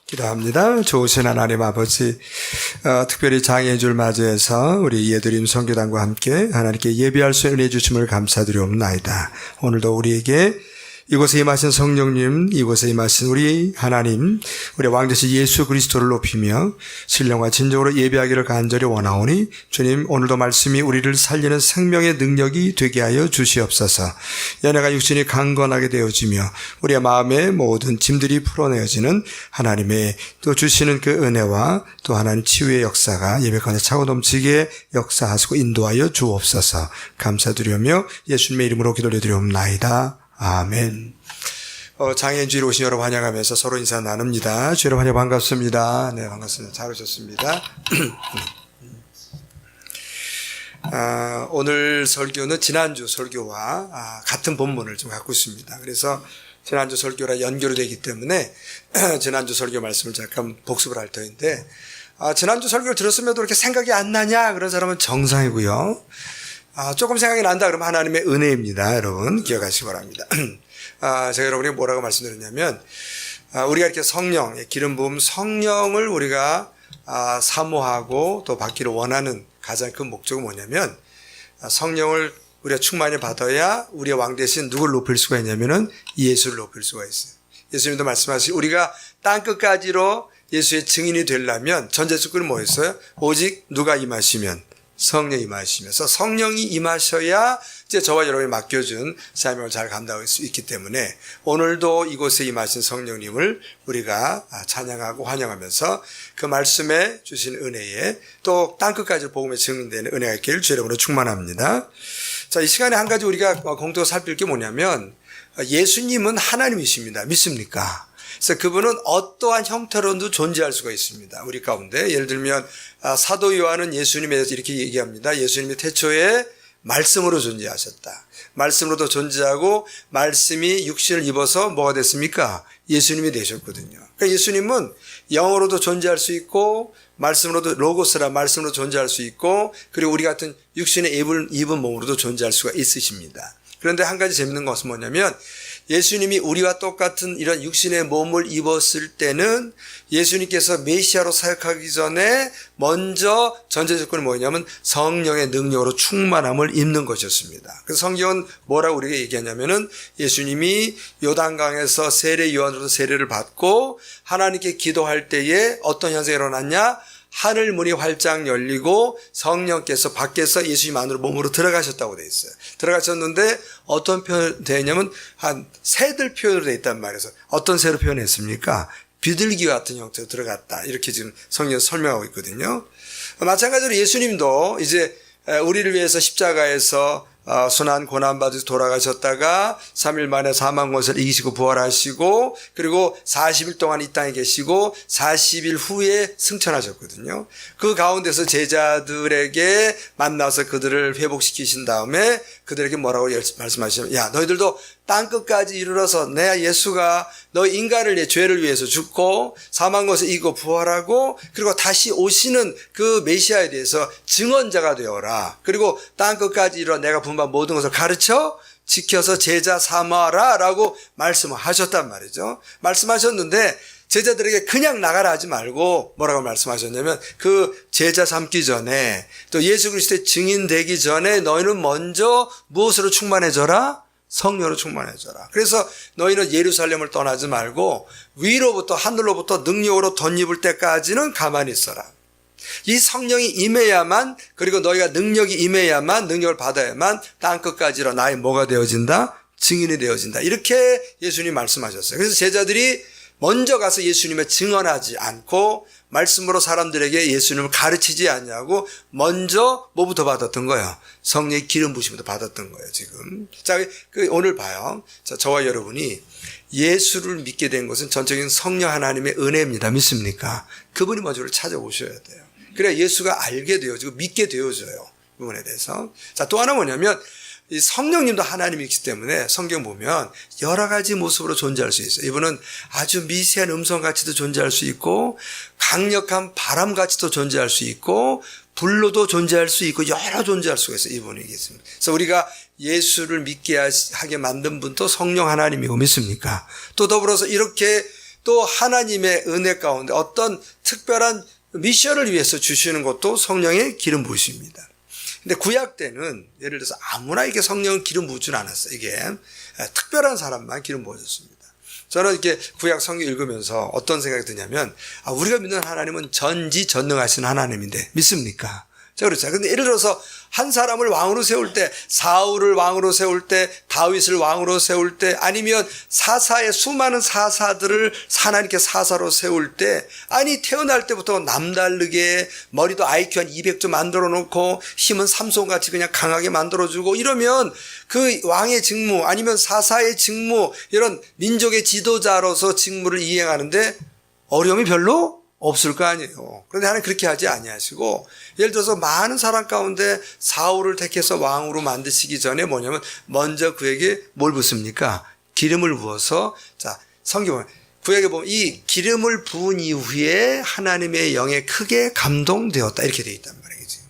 기도합니다. 좋으신 하나님 아버지, 특별히 장애인줄 맞이해서 우리 예드림 선교단과 함께 하나님께 예배할 수 있는 은혜 주심을 감사드리옵나이다. 오늘도 우리에게 이곳에 임하신 성령님, 이곳에 임하신 우리 하나님, 우리 왕되신 예수 그리스도를 높이며 신령과 진정으로 예배하기를 간절히 원하오니 주님, 오늘도 말씀이 우리를 살리는 생명의 능력이 되게 하여 주시옵소서. 연약한 육신이 강건하게 되어지며 우리의 마음의 모든 짐들이 풀어내어지는 하나님의 또 주시는 그 은혜와 또 하나님 치유의 역사가 예배 가운데 차고 넘치게 역사하시고 인도하여 주옵소서. 감사드리며 예수님의 이름으로 기도드리옵나이다. 아멘. 장애인 주일 오신 여러분 환영하면서 서로 인사 나눕니다. 주일 환영 반갑습니다. 네, 반갑습니다. 잘 오셨습니다. 오늘 설교는 지난주 설교와 같은 본문을 좀 갖고 있습니다. 그래서 지난주 설교랑 연결이 되기 때문에 지난주 설교 말씀을 잠깐 복습을 할 터인데, 지난주 설교를 들었음에도 이렇게 생각이 안 나냐? 그런 사람은 정상이고요. 조금 생각이 난다 그러면 하나님의 은혜입니다. 여러분 기억하시기 바랍니다. 제가 여러분에게 뭐라고 말씀드렸냐면, 우리가 이렇게 성령, 기름 부음 성령을 우리가 사모하고 또 받기를 원하는 가장 큰 목적은 뭐냐면, 성령을 우리가 충만히 받아야 우리의 왕 대신 누굴 높일 수가 있냐면은 예수를 높일 수가 있어요. 예수님도 말씀하시고 우리가 땅끝까지로 예수의 증인이 되려면 전제 조건이 뭐였어요? 오직 누가 임하시면? 성령이 임하시면서 성령이 임하셔야 이제 저와 여러분이 맡겨준 사명을 잘 감당할 수 있기 때문에 오늘도 이곳에 임하신 성령님을 우리가 찬양하고 환영하면서 그 말씀에 주신 은혜에 또 땅끝까지 복음에 증인되는 은혜가 있기를 주의 이름으로 충만합니다. 자, 이 시간에 한 가지 우리가 공통으로 살필 게 뭐냐면, 예수님은 하나님이십니다. 믿습니까? 그래서 그분은 어떠한 형태로도 존재할 수가 있습니다. 우리 가운데 예를 들면 사도 요한은 예수님에 대해서 이렇게 얘기합니다. 예수님이 태초에 말씀으로 존재하셨다. 말씀으로도 존재하고 말씀이 육신을 입어서 뭐가 됐습니까? 예수님이 되셨거든요. 그러니까 예수님은 영어로도 존재할 수 있고 말씀으로도 로고스라 말씀으로 존재할 수 있고 그리고 우리 같은 육신의 입은 몸으로도 존재할 수가 있으십니다. 그런데 한 가지 재밌는 것은 뭐냐면, 예수님이 우리와 똑같은 이런 육신의 몸을 입었을 때는 예수님께서 메시아로 사역하기 전에 먼저 전제 조건이 뭐냐면 성령의 능력으로 충만함을 입는 것이었습니다. 그래서 성경은 뭐라고 우리에게 얘기하냐면은, 예수님이 요단강에서 세례 요한으로부터 세례를 받고 하나님께 기도할 때에 어떤 현상이 일어났냐? 하늘 문이 활짝 열리고 성령께서 밖에서 예수님 안으로 몸으로 들어가셨다고 되어 있어요. 들어가셨는데 어떤 표현이 되냐면 한 새들 표현으로 되어 있단 말이에요. 어떤 새로 표현했습니까? 비둘기 같은 형태로 들어갔다. 이렇게 지금 성경에서 설명하고 있거든요. 마찬가지로 예수님도 이제 우리를 위해서 십자가에서 순환 고난받으셔서 돌아가셨다가 3일 만에 사망 권세를 이기시고 부활하시고 그리고 40일 동안 이 땅에 계시고 40일 후에 승천하셨거든요. 그 가운데서 제자들에게 만나서 그들을 회복시키신 다음에 그들에게 뭐라고 말씀하시냐면, 야, 너희들도 땅끝까지 이르러서 내 예수가 너희 인간을 내 죄를 위해서 죽고 사망 것을 이기고 부활하고 그리고 다시 오시는 그 메시아에 대해서 증언자가 되어라. 그리고 땅끝까지 이르러 내가 분반 모든 것을 가르쳐 지켜서 제자 삼아라 라고 말씀하셨단 말이죠. 말씀하셨는데 제자들에게 그냥 나가라 하지 말고 뭐라고 말씀하셨냐면, 그 제자 삼기 전에 또 예수 그리스도의 증인 되기 전에 너희는 먼저 무엇으로 충만해져라? 성령으로 충만해져라. 그래서 너희는 예루살렘을 떠나지 말고 위로부터 하늘로부터 능력으로 덧입을 때까지는 가만히 있어라. 이 성령이 임해야만, 그리고 너희가 능력이 임해야만, 능력을 받아야만 땅끝까지로 나의 뭐가 되어진다? 증인이 되어진다. 이렇게 예수님이 말씀하셨어요. 그래서 제자들이 먼저 가서 예수님의 증언하지 않고 말씀으로 사람들에게 예수님을 가르치지 않냐고 먼저 뭐부터 받았던 거예요? 성령의 기름 부심부터 받았던 거예요, 지금. 자, 오늘 봐요. 자, 저와 여러분이 예수를 믿게 된 것은 전적인 성령 하나님의 은혜입니다. 믿습니까? 그분이 먼저를 찾아오셔야 돼요. 그래야 예수가 알게 되어지고 믿게 되어져요. 이 부분에 대해서. 자, 또 하나 뭐냐면, 이 성령님도 하나님이기 때문에 성경 보면 여러 가지 모습으로 존재할 수 있어요. 이분은 아주 미세한 음성같이도 존재할 수 있고 강력한 바람같이도 존재할 수 있고 불로도 존재할 수 있고 여러 존재할 수가 있어요. 이분이 있습니다. 그래서 우리가 예수를 믿게 하게 만든 분도 성령 하나님이고 믿습니까? 또 더불어서 이렇게 또 하나님의 은혜 가운데 어떤 특별한 미션을 위해서 주시는 것도 성령의 기름 부으심입니다. 근데 구약 때는 예를 들어서 아무나 이게 성령을 기름 부으진 않았어요. 이게 특별한 사람만 기름 부어줬습니다. 저는 이렇게 구약 성경 읽으면서 어떤 생각이 드냐면, 우리가 믿는 하나님은 전지전능하신 하나님인데 믿습니까? 자, 그렇죠. 근데 예를 들어서 한 사람을 왕으로 세울 때, 사울을 왕으로 세울 때, 다윗을 왕으로 세울 때, 아니면 사사의 수많은 사사들을 하나님께 사사로 세울 때, 아니 태어날 때부터 남다르게 머리도 IQ 한 200점 만들어 놓고 힘은 삼손같이 그냥 강하게 만들어주고 이러면 그 왕의 직무 아니면 사사의 직무, 이런 민족의 지도자로서 직무를 이행하는데 어려움이 별로 없을 거 아니에요. 그런데 하나님 그렇게 하지 아니하시고, 예를 들어서 많은 사람 가운데 사울을 택해서 왕으로 만드시기 전에 뭐냐면 먼저 그에게 뭘 붓습니까? 기름을 부어서, 자, 성경은 구약에 보면 이 기름을 부은 이후에 하나님의 영에 크게 감동되었다 이렇게 되어 있단 말이에요. 지금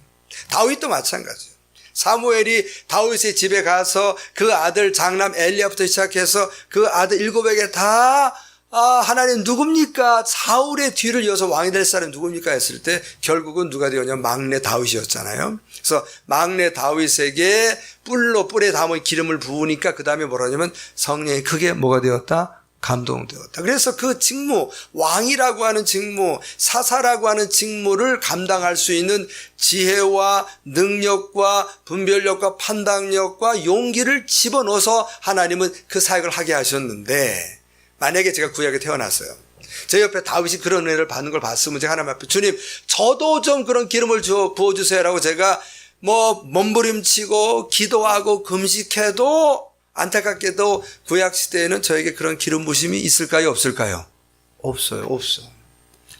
다윗도 마찬가지예요. 사무엘이 다윗의 집에 가서 그 아들 장남 엘리야부터 시작해서 그 아들 7에게 다 하나님 누굽니까? 사울의 뒤를 이어서 왕이 될 사람이 누굽니까? 했을 때 결국은 누가 되었냐면 막내 다윗이었잖아요. 그래서 막내 다윗에게 뿔에 담은 기름을 부으니까 그 다음에 뭐라 하냐면 성령이 크게 뭐가 되었다? 감동되었다. 그래서 그 직무, 왕이라고 하는 직무, 사사라고 하는 직무를 감당할 수 있는 지혜와 능력과 분별력과 판단력과 용기를 집어넣어서 하나님은 그 사역을 하게 하셨는데, 만약에 제가 구약에 태어났어요. 제 옆에 다윗이 그런 은혜를 받는 걸 봤으면 제가 하나님 앞에 주님 저도 좀 그런 기름을 부어주세요라고 제가 몸부림치고 기도하고 금식해도 안타깝게도 구약 시대에는 저에게 그런 기름 부심이 있을까요? 없을까요? 없어요.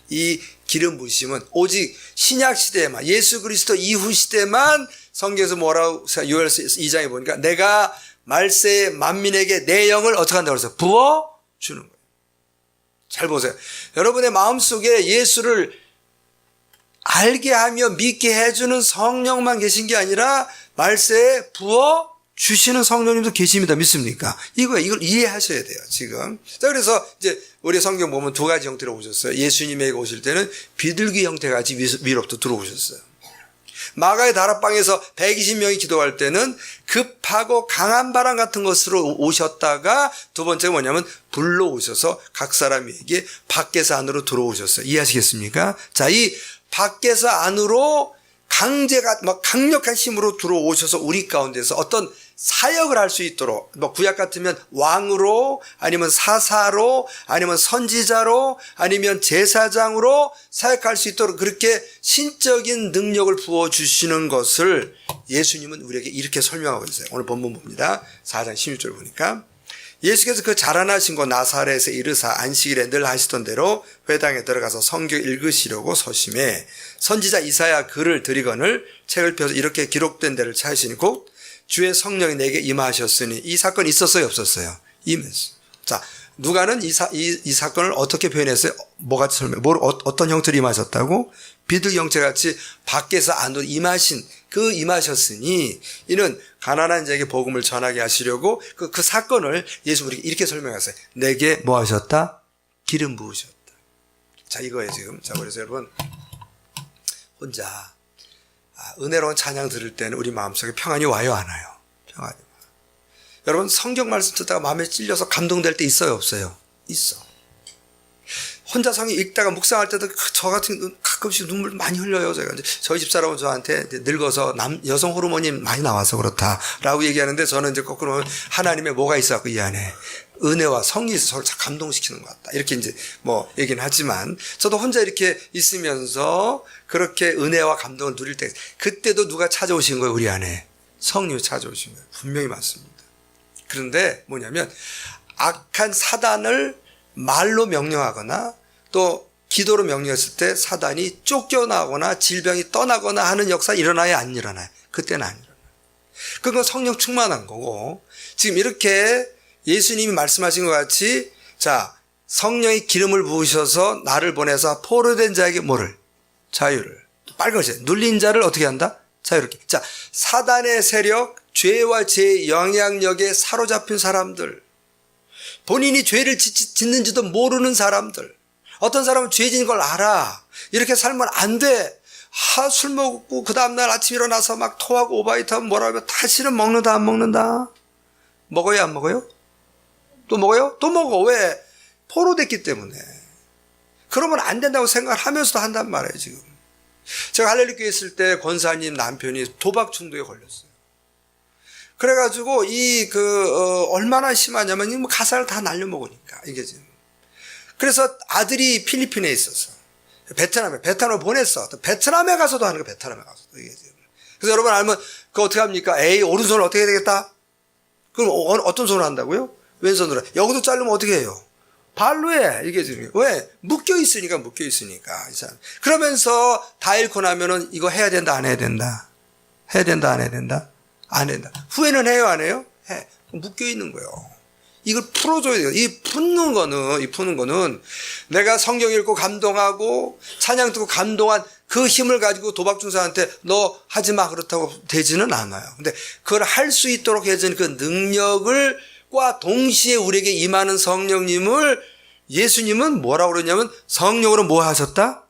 이 기름 부심은 오직 신약 시대에만, 예수 그리스도 이후 시대만 성경에서 뭐라고 요엘서 2장에 보니까 내가 말세의 만민에게 내 영을 어떻게 한다고 그래서 부어 주는 거예요. 잘 보세요. 여러분의 마음속에 예수를 알게 하며 믿게 해주는 성령만 계신 게 아니라 말세에 부어 주시는 성령님도 계십니다. 믿습니까? 이걸 이해하셔야 돼요, 지금. 자, 그래서 이제 우리 성경 보면 두 가지 형태로 오셨어요. 예수님에게 오실 때는 비둘기 형태같이 위로부터 들어오셨어요. 마가의 다락방에서 120명이 기도할 때는 급하고 강한 바람 같은 것으로 오셨다가 두 번째가 뭐냐면 불로 오셔서 각 사람에게 밖에서 안으로 들어오셨어요. 이해하시겠습니까? 자, 이 밖에서 안으로 강력한 힘으로 들어오셔서 우리 가운데서 어떤 사역을 할 수 있도록, 구약 같으면 왕으로, 아니면 사사로, 아니면 선지자로, 아니면 제사장으로 사역할 수 있도록 그렇게 신적인 능력을 부어주시는 것을 예수님은 우리에게 이렇게 설명하고 있어요. 오늘 본문 봅니다. 4장 16절 보니까 예수께서 그 자라나신 곳 나사렛에 이르사 안식일에 늘 하시던 대로 회당에 들어가서 성경 읽으시려고 서심해 선지자 이사야 글을 드리거늘 책을 펴서 이렇게 기록된 데를 찾으시니 곧 주의 성령이 내게 임하셨으니, 이 사건이 있었어요, 없었어요? 임했어요. 자, 누가는 이 사건을 어떻게 표현했어요? 뭐같이 어떤 형태로 임하셨다고? 비둘기 형태같이 밖에서 안으로 임하셨으니 이는 가난한 자에게 복음을 전하게 하시려고 그 사건을 예수 우리에게 이렇게 설명하세요. 내게 뭐 하셨다? 기름 부으셨다. 자, 이거예요, 지금. 자, 그래서 여러분, 혼자 은혜로운 찬양 들을 때는 우리 마음속에 평안이 와요, 안 와요? 평안이 와요. 여러분, 성경 말씀 듣다가 마음에 찔려서 감동될 때 있어요, 없어요? 있어. 혼자 성경 읽다가 묵상할 때도 저 같은 가끔씩 눈물 많이 흘려요. 제가 이제 저희 집사람은 저한테 늙어서 여성 호르몬이 많이 나와서 그렇다라고 얘기하는데, 저는 이제 거꾸로 하나님의 뭐가 있어갖고 이 안에 은혜와 성이 있어서 서로 감동시키는 것 같다. 이렇게 이제 얘기는 하지만, 저도 혼자 이렇게 있으면서 그렇게 은혜와 감동을 누릴 때, 그때도 누가 찾아오신 거예요, 우리 안에? 성령이 찾아오신 거예요. 분명히 맞습니다. 그런데 뭐냐면, 악한 사단을 말로 명령하거나 또 기도로 명령했을 때 사단이 쫓겨나거나 질병이 떠나거나 하는 역사 일어나요, 안 일어나요? 그때는 안 일어나요. 그건 성령 충만한 거고, 지금 이렇게 예수님이 말씀하신 것 같이, 자, 성령이 기름을 부으셔서 나를 보내서 포로된 자에게 뭐를? 자유를. 빨간색. 눌린 자를 어떻게 한다? 자유롭게. 자, 사단의 세력, 죄와 죄의 영향력에 사로잡힌 사람들, 본인이 죄를 짓는지도 모르는 사람들, 어떤 사람은 죄 짓는 걸 알아. 이렇게 살면 안 돼. 술 먹고 그 다음날 아침 일어나서 막 토하고 오바이트하면 뭐라 하면 다시는 먹는다 안 먹는다? 먹어요 안 먹어요? 또 먹어요? 또 먹어. 왜? 포로됐기 때문에. 그러면 안 된다고 생각을 하면서도 한단 말이에요 지금. 제가 할렐루야 있을 때 권사님 남편이 도박 중독에 걸렸어요. 그래가지고 얼마나 심하냐면 뭐 가사를 다 날려먹으니까 이게 지금. 그래서 아들이 필리핀에 있었어. 베트남에 보냈어. 베트남에 가서도 하는 거 베트남에 가서도 이게 지금. 그래서 여러분 알면 그거 어떻게 합니까? 에이 오른손을 어떻게 해야 되겠다? 그럼 어떤 손으로 한다고요? 왼손으로. 여기도 자르면 어떻게 해요? 발로 해. 이게 지금. 왜? 묶여 있으니까. 그러면서 다 잃고 나면은 이거 해야 된다, 안 해야 된다? 해야 된다, 안 해야 된다? 안 된다. 후회는 해요, 안 해요? 해. 묶여 있는 거예요. 이걸 풀어줘야 돼요. 이 푸는 거는 내가 성경 읽고 감동하고 찬양 듣고 감동한 그 힘을 가지고 도박중사한테 너 하지 마 그렇다고 되지는 않아요. 근데 그걸 할 수 있도록 해주는 그 능력과 동시에 우리에게 임하는 성령님을 예수님은 뭐라고 그러냐면 성령으로 뭐 하셨다?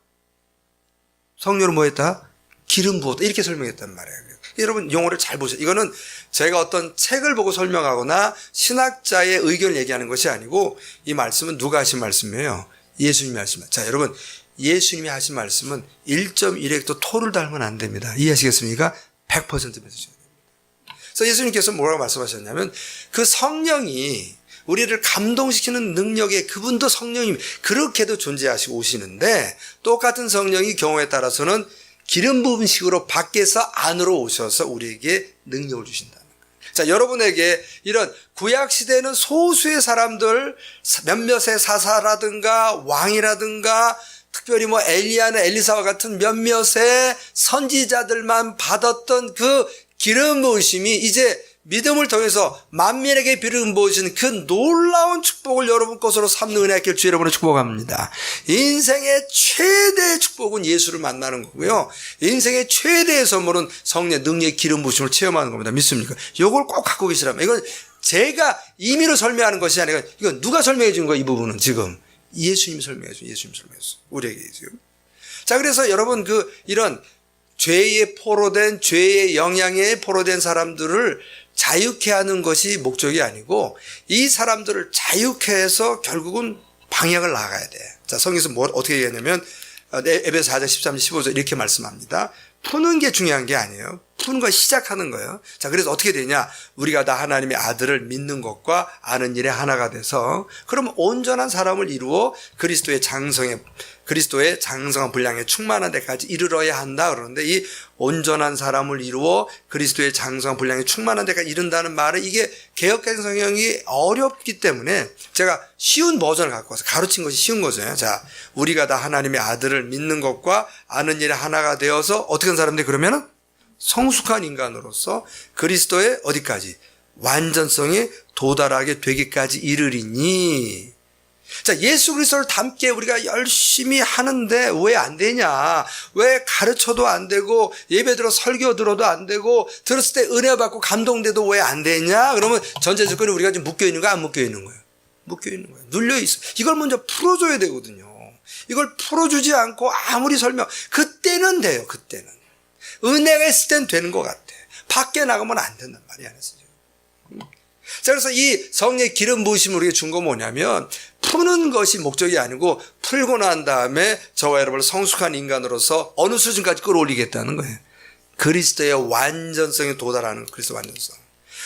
성령으로 뭐 했다? 기름 부었다. 이렇게 설명했단 말이에요. 여러분 용어를 잘 보세요. 이거는 제가 어떤 책을 보고 설명하거나 신학자의 의견을 얘기하는 것이 아니고 이 말씀은 누가 하신 말씀이에요? 예수님이 하신 말씀. 자, 여러분 예수님이 하신 말씀은 1.1획도 토를 닮으면 안 됩니다. 이해하시겠습니까? 100% 믿으셔야 됩니다. 그래서 예수님께서 뭐라고 말씀하셨냐면 그 성령이 우리를 감동시키는 능력의 그분도 성령님 그렇게도 존재하시고 오시는데 똑같은 성령이 경우에 따라서는 기름 부은 식으로 밖에서 안으로 오셔서 우리에게 능력을 주신다는 거예요. 자, 여러분에게 이런 구약시대는 소수의 사람들, 몇몇의 사사라든가 왕이라든가 특별히 뭐 엘리야나 엘리사와 같은 몇몇의 선지자들만 받았던 그 기름 부으심이 이제 믿음을 통해서 만민에게 기름 부으신 그 놀라운 축복을 여러분 것으로 삼는 은혜의 길 주 여러분을 축복합니다. 인생의 최대의 축복은 예수를 만나는 거고요. 인생의 최대의 선물은 성령의 능력의 기름 부으심을 체험하는 겁니다. 믿습니까? 이걸 꼭 갖고 계시라면 이건 제가 임의로 설명하는 것이 아니라 이건 누가 설명해 주는 거예요? 이 부분은 지금 예수님이 설명해 줘. 예수님이 설명해 줘. 우리에게 지금. 자, 그래서 여러분 이런 죄의 포로된 죄의 영향에 포로된 사람들을 자유케 하는 것이 목적이 아니고 이 사람들을 자유케 해서 결국은 방향을 나가야 돼. 자, 성경에서 어떻게 얘기하냐면 에베소 4장 13절 15절 이렇게 말씀합니다. 푸는 게 중요한 게 아니에요. 푸는 거 시작하는 거예요. 자, 그래서 어떻게 되냐? 우리가 다 하나님의 아들을 믿는 것과 아는 일에 하나가 돼서 그러면 온전한 사람을 이루어 그리스도의 장성한 분량에 충만한 데까지 이르러야 한다 그러는데 이 온전한 사람을 이루어 그리스도의 장성한 분량에 충만한 데까지 이른다는 말은 이게 개역된 성경이 어렵기 때문에 제가 쉬운 버전을 갖고 와서 가르친 것이 쉬운 거죠. 자, 우리가 다 하나님의 아들을 믿는 것과 아는 일에 하나가 되어서 어떻게 한 사람들이 그러면은 성숙한 인간으로서 그리스도의 어디까지? 완전성에 도달하게 되기까지 이르리니. 자, 예수 그리스도를 닮게 우리가 열심히 하는데 왜 안 되냐? 왜 가르쳐도 안 되고 예배 들어 설교 들어도 안 되고 들었을 때 은혜 받고 감동돼도 왜 안 되냐? 그러면 전제 조건이 우리가 지금 묶여 있는 거야, 안 묶여 있는 거예요? 묶여 있는 거예요. 눌려 있어. 이걸 먼저 풀어줘야 되거든요. 이걸 풀어주지 않고 아무리 그때는 돼요. 그때는. 은혜가 있을 땐 되는 것 같아. 밖에 나가면 안 된단 말이야. 자, 그래서 이 성령의 기름 부으심을 우리에게 준 건 뭐냐면 푸는 것이 목적이 아니고 풀고 난 다음에 저와 여러분을 성숙한 인간으로서 어느 수준까지 끌어올리겠다는 거예요. 그리스도의 완전성에 도달하는 그리스도 완전성.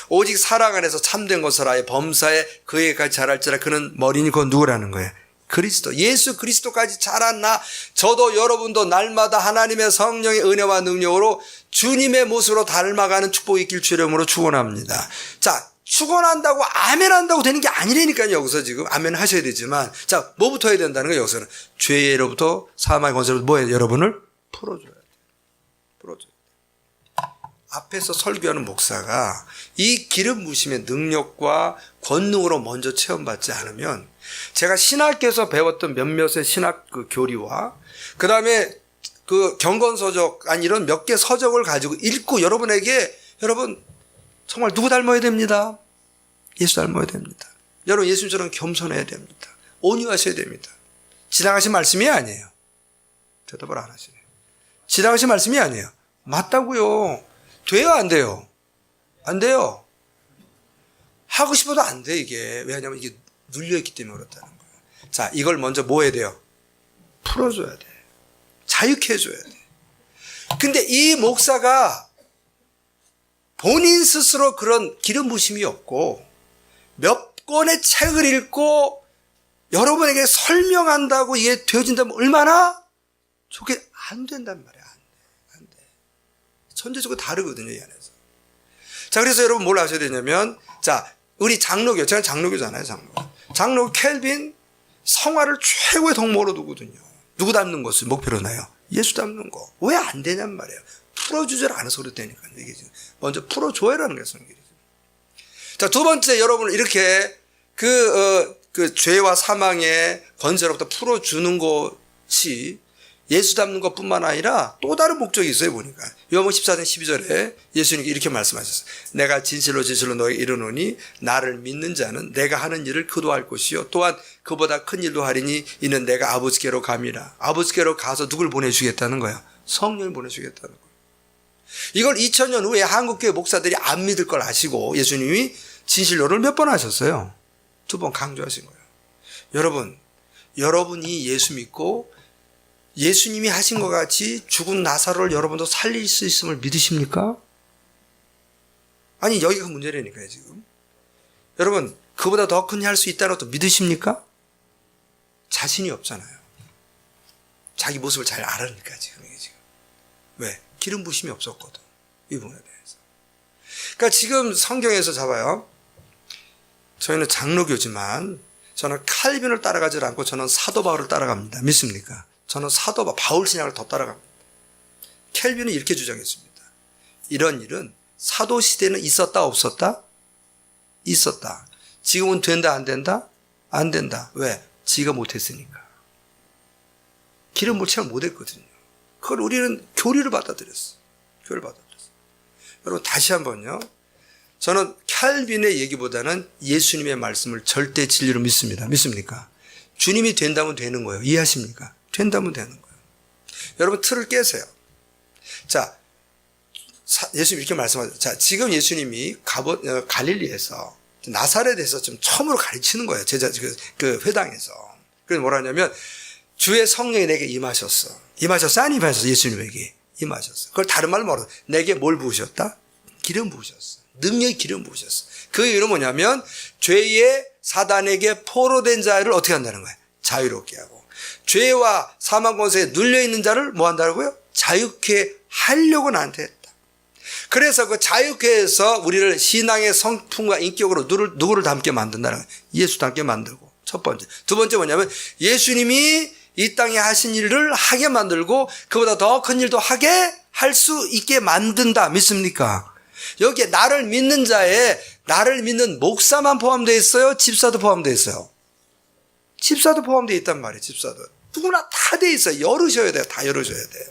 오직 사랑 안에서 참된 것을 하여 범사에 그에게까지 자랄지라 그는 머리니 그건 누구라는 거예요? 그리스도, 예수 그리스도까지 자랐나? 저도 여러분도 날마다 하나님의 성령의 은혜와 능력으로 주님의 모습으로 닮아가는 축복이 있길 주 이름으로 축원합니다. 자, 축원한다고 아멘 한다고 되는 게 아니라니까요. 여기서 지금 아멘 하셔야 되지만 자, 뭐부터 해야 된다는 거예요. 여기서는 죄로부터 사망의 권세로부터 뭐예요? 여러분을 풀어줘야 돼요. 풀어줘야 돼요. 앞에서 설교하는 목사가 이 기름 부으심의 능력과 권능으로 먼저 체험받지 않으면 제가 신학교에서 배웠던 몇몇의 신학 그 교리와 그 다음에 그 경건서적 아니 이런 몇 개 서적을 가지고 읽고 여러분 정말 누구 닮아야 됩니다? 예수 닮아야 됩니다. 여러분 예수님처럼 겸손해야 됩니다. 온유하셔야 됩니다. 지나가신 말씀이 아니에요. 대답을 안 하시네. 지나가신 말씀이 아니에요. 맞다고요. 돼요, 안 돼요? 안 돼요. 하고 싶어도 안 돼, 이게. 왜냐하면 이게 눌려있기 때문에 그렇다는 거예요. 자, 이걸 먼저 뭐 해야 돼요? 풀어줘야 돼. 자유케 해줘야 돼. 근데 이 목사가 본인 스스로 그런 기름 부심이 없고 몇 권의 책을 읽고 여러분에게 설명한다고 이게 되어진다면 얼마나 좋게 안 된단 말이야. 안 돼. 천재적으로 다르거든요, 이 안에서. 자, 그래서 여러분 뭘 아셔야 되냐면, 자, 우리 장로교, 제가 장로교잖아요, 장로 켈빈 성화를 최고의 덕목으로 두거든요. 누구 닮는 것을 목표로 놔요? 예수 닮는 거. 왜 안 되냔 말이에요. 풀어주질 않아서 그렇다니까요. 이게 먼저 풀어줘야라는 게 성질이죠. 자, 두 번째, 여러분을 이렇게 그 죄와 사망의 권세로부터 풀어주는 것이 예수 닮는 것뿐만 아니라 또 다른 목적이 있어요, 보니까. 요한복음 14장 12절에 예수님이 이렇게 말씀하셨어요. 내가 진실로 진실로 너에게 이르노니 나를 믿는 자는 내가 하는 일을 그도 할 것이요 또한 그보다 큰 일도 하리니 이는 내가 아버지께로 감이라. 아버지께로 가서 누굴 보내주겠다는 거야? 성령을 보내주겠다는 거야. 이걸 2000년 후에 한국교회 목사들이 안 믿을 걸 아시고 예수님이 진실로를 몇 번 하셨어요? 2번 강조하신 거예요. 여러분이 예수 믿고 예수님이 하신 것 같이 죽은 나사로를 여러분도 살릴 수 있음을 믿으십니까? 아니, 여기가 문제라니까요, 지금. 여러분, 그보다 더 큰 일 할 수 있다는 것도 믿으십니까? 자신이 없잖아요. 자기 모습을 잘 알으니까, 지금 이게 지금. 왜? 기름 부심이 없었거든. 이 부분에 대해서. 그러니까 지금 성경에서 잡아요. 저희는 장로교지만 저는 칼빈을 따라가지 않고 저는 사도 바울을 따라갑니다. 믿습니까? 저는 사도 바울 신학을 더 따라갑니다. 켈빈은 이렇게 주장했습니다. 이런 일은 사도 시대는 있었다 없었다? 있었다. 지금은 된다 안 된다? 안 된다. 왜? 지가 못했으니까. 기름 부을 체험 못했거든요. 그걸 우리는 교리를 받아들였어. 교리를 받아들였어. 여러분 다시 한번요. 저는 켈빈의 얘기보다는 예수님의 말씀을 절대 진리로 믿습니다. 믿습니까? 주님이 된다면 되는 거예요. 이해하십니까? 된다면 되는 거예요. 여러분 틀을 깨세요. 자, 예수님이 이렇게 말씀하셨어요. 자, 지금 예수님이 갈릴리에서 나사렛에서 좀 처음으로 가르치는 거예요. 제자 그 회당에서. 그래서 뭐라 하냐면 주의 성령이 내게 임하셨어. 임하셨어? 안 임하셨어? 예수님에게 임하셨어. 그걸 다른 말로 말하면 내게 뭘 부으셨다? 기름 부으셨어. 능력의 기름 부으셨어. 그 이유는 뭐냐면 죄의 사단에게 포로된 자를 어떻게 한다는 거예요? 자유롭게 하고. 죄와 사망 권세에 눌려있는 자를 뭐 한다고요? 자유케 하려고 나한테 했다. 그래서 그 자유케 해서 우리를 신앙의 성품과 인격으로 누구를 닮게 만든다는 거예요? 예수 닮게 만들고. 첫 번째. 두 번째 뭐냐면 예수님이 이 땅에 하신 일을 하게 만들고 그보다 더 큰 일도 하게 할 수 있게 만든다. 믿습니까? 여기에 나를 믿는 자에 나를 믿는 목사만 포함되어 있어요? 집사도 포함되어 있어요? 집사도 포함되어 있단 말이에요. 집사도. 누구나 다 돼 있어요. 열으셔야 돼요. 다 열으셔야 돼요.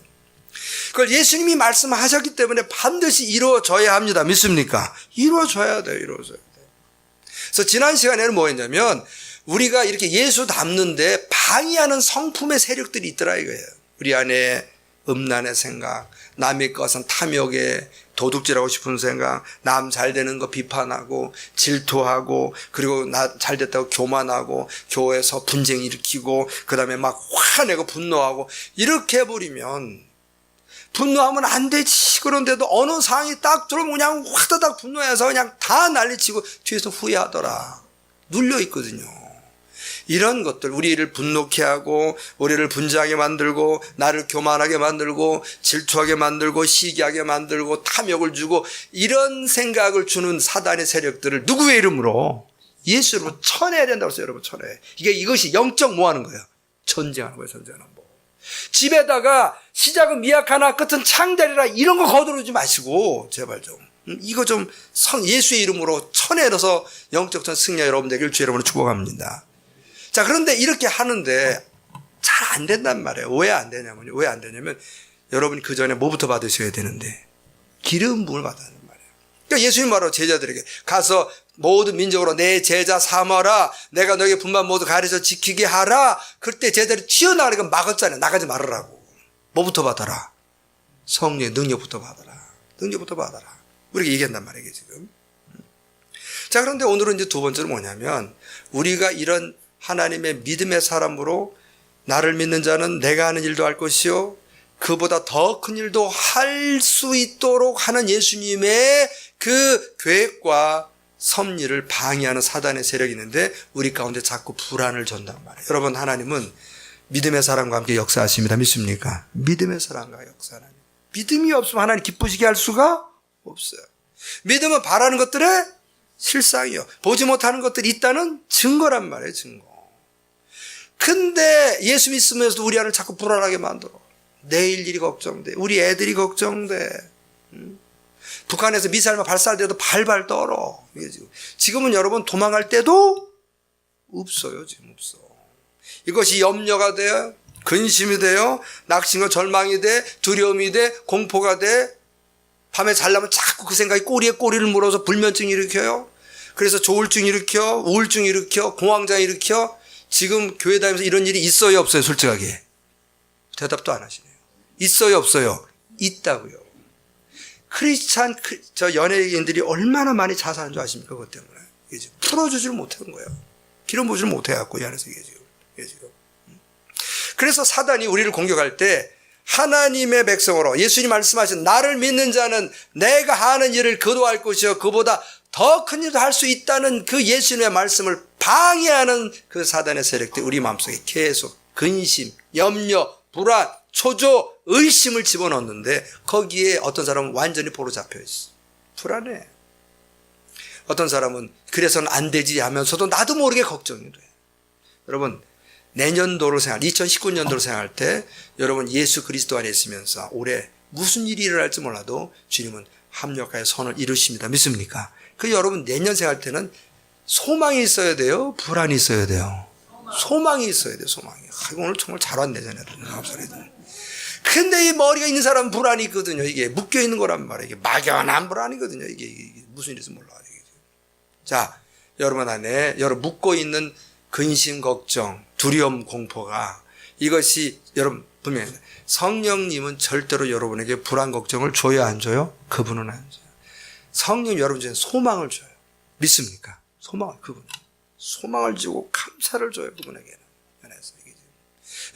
그걸 예수님이 말씀하셨기 때문에 반드시 이루어져야 합니다. 믿습니까? 이루어져야 돼요. 이루어져야 돼요. 그래서 지난 시간에는 뭐였냐면 우리가 이렇게 예수 닮는데 방해하는 성품의 세력들이 있더라 이거예요. 우리 안에 음란의 생각, 남의 것은 탐욕에 도둑질하고 싶은 생각, 남 잘 되는 거 비판하고 질투하고 그리고 나 잘 됐다고 교만하고 교회에서 분쟁 일으키고 그다음에 막 화내고 분노하고 이렇게 해버리면 분노하면 안 되지. 그런데도 어느 상황이 딱 들어오면 그냥 화다닥 분노해서 그냥 다 난리치고 뒤에서 후회하더라. 눌려있거든요. 이런 것들 우리를 분노케 하고 우리를 분주하게 만들고 나를 교만하게 만들고 질투하게 만들고 시기하게 만들고 탐욕을 주고 이런 생각을 주는 사단의 세력들을 누구의 이름으로? 예수 이름으로 쳐내야 된다고 했어요. 여러분 쳐내. 이것이 영적 뭐 하는 거예요? 전쟁하는 거예요. 전쟁하는 거. 집에다가 시작은 미약하나 끝은 창대리라 이런 거 거두르지 마시고 제발 좀 이거 좀 예수의 이름으로 쳐내서 영적 승리 여러분 되길 주 여러분을 축복합니다. 자, 그런데 이렇게 하는데 잘 안 된단 말이에요. 왜 안 되냐면요. 왜 안 되냐면 여러분이 그 전에 뭐부터 받으셔야 되는데 기름 부음을 받아야 하는 말이에요. 그러니까 예수님 바로 제자들에게 가서 모든 민족으로 내 제자 삼아라. 내가 너에게 분만 모두 가르쳐 지키게 하라. 그때 제자들이 튀어나가니까 막았잖아요. 나가지 말으라고. 뭐부터 받아라? 성령의 능력부터 받아라. 능력부터 받아라. 우리가 얘기한단 말이에요, 이게 지금. 자, 그런데 오늘은 이제 두 번째로 뭐냐면, 우리가 이런 하나님의 믿음의 사람으로 나를 믿는 자는 내가 하는 일도 할 것이요 그보다 더 큰 일도 할 수 있도록 하는 예수님의 그 계획과 섭리를 방해하는 사단의 세력이 있는데 우리 가운데 자꾸 불안을 준단 말이에요. 여러분, 하나님은 믿음의 사람과 함께 역사하십니다. 믿습니까? 믿음의 사람과 역사하는. 믿음이 없으면 하나님 기쁘시게 할 수가 없어요. 믿음은 바라는 것들의 실상이요. 보지 못하는 것들이 있다는 증거란 말이에요. 증거. 근데 예수 믿으면서도 우리 안을 자꾸 불안하게 만들어. 내일 일이 걱정돼. 우리 애들이 걱정돼. 북한에서 미사일만 발사돼도 발발 떨어. 지금은 여러분 도망갈 때도 없어요. 지금 없어. 이것이 염려가 돼요. 근심이 돼요. 낙심과 절망이 돼. 두려움이 돼. 공포가 돼. 밤에 자려면 자꾸 그 생각이 꼬리에 꼬리를 물어서 불면증 일으켜요. 그래서 조울증 일으켜. 우울증 일으켜. 공황장 일으켜. 지금 교회 다니면서 이런 일이 있어요, 없어요? 솔직하게. 대답도 안 하시네요. 있어요, 없어요? 있다고요. 크리스찬 저 연예인들이 얼마나 많이 자살한 줄 아십니까? 그것 때문에. 이게 지금 풀어주지를 못하는 거예요. 기름 부지를 못해갖고 이 안에서 이게 지금. 그래서 사단이 우리를 공격할 때 하나님의 백성으로 예수님 말씀하신 나를 믿는 자는 내가 하는 일을 그도 할 것이요 그보다 더 큰 일도 할 수 있다는 그 예수님의 말씀을 방해하는 그 사단의 세력들이 우리 마음속에 계속 근심, 염려, 불안, 초조, 의심을 집어넣는데 거기에 어떤 사람은 완전히 포로 잡혀 있어. 불안해. 어떤 사람은 그래서는 안 되지 하면서도 나도 모르게 걱정이 돼. 여러분, 내년도를 2019년도를 생각할 때 여러분 예수 그리스도 안에 있으면서 올해 무슨 일이 일어날지 몰라도 주님은 합력하여 선을 이루십니다. 믿습니까? 그 여러분 내년 생각할 때는 소망이 있어야 돼요? 불안이 있어야 돼요? 소망이 있어야 돼요. 소망이. 오늘 정말 잘 왔네 쟤네들. 근데 이 머리가 있는 사람은 불안이 있거든요. 이게 묶여있는 거란 말이에요. 이게 막연한 불안이거든요. 이게 무슨 일인지 몰라. 자, 여러분 안에 여러분 묶어있는 근심, 걱정, 두려움, 공포가 이것이 여러분 분명히 성령님은 절대로 여러분에게 불안, 걱정을 줘요, 안 줘요? 그분은 안 줘요. 성령 여러분 중에 소망을 줘요. 믿습니까? 그분 소망을 주고 감사를 줘요. 그분에게는.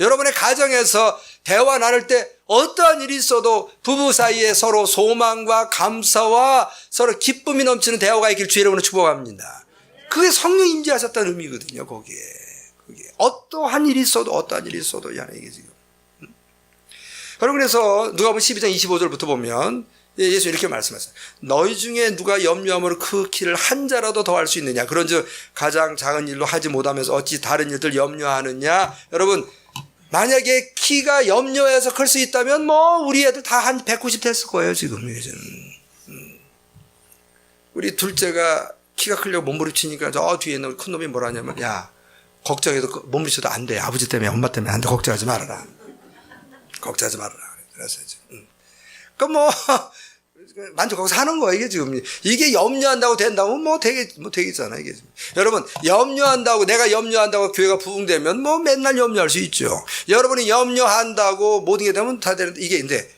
여러분의 가정에서 대화 나눌 때 어떠한 일이 있어도 부부 사이에 서로 소망과 감사와 서로 기쁨이 넘치는 대화가 있길 주 여러분을 축복합니다. 그게 성령 임재하셨다는 의미거든요. 거기에 어떠한 일이 있어도 이 안에 이게 지금. 여러분 그래서 누가복음 12장 25절부터 보면 예수 이렇게 말씀하셨어요. 너희 중에 누가 염려함으로 그 키를 한 자라도 더 할 수 있느냐. 그런즉 가장 작은 일로 하지 못하면서 어찌 다른 일들 염려하느냐. 여러분 만약에 키가 염려해서 클 수 있다면 뭐 우리 애들 다 한 190 됐을 거예요 지금. 우리 둘째가 키가 크려고 몸부림치니까 저 뒤에 있는 큰 놈이 뭐라 하냐면 야 걱정해도 몸부림쳐도 안 돼. 아버지 때문에 엄마 때문에 안 돼. 걱정하지 말아라. 그래서 이제 뭐 만족하고 사는 거예요 이게 지금. 이게 염려한다고 된다면 뭐 되겠잖아 이게 지금. 여러분 염려한다고 내가 염려한다고 교회가 부흥되면 뭐 맨날 염려할 수 있죠. 여러분이 염려한다고 모든 게 되면 다 되는데 이게 근데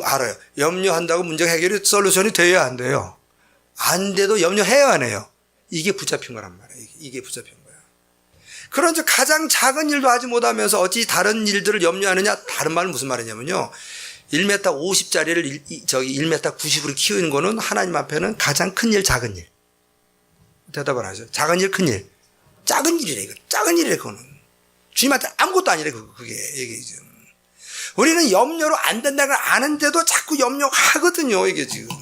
알아요. 염려한다고 문제 해결이 솔루션이 돼야 안 돼요. 안 돼도 염려해야 안 해요. 이게 붙잡힌 거란 말이에요. 이게 붙잡힌 거야. 그런즉 가장 작은 일도 하지 못하면서 어찌 다른 일들을 염려하느냐. 다른 말은 무슨 말이냐면요. 1m 50짜리를 1m 90으로 키우는 거는 하나님 앞에는 가장 큰 일, 작은 일. 대답을 하죠. 작은 일, 큰 일. 작은 일이래, 이거. 작은 일이래, 그거는. 주님한테 아무것도 아니래, 그게. 이게 지금. 우리는 염려로 안 된다는 걸 아는데도 자꾸 염려하거든요, 이게 지금.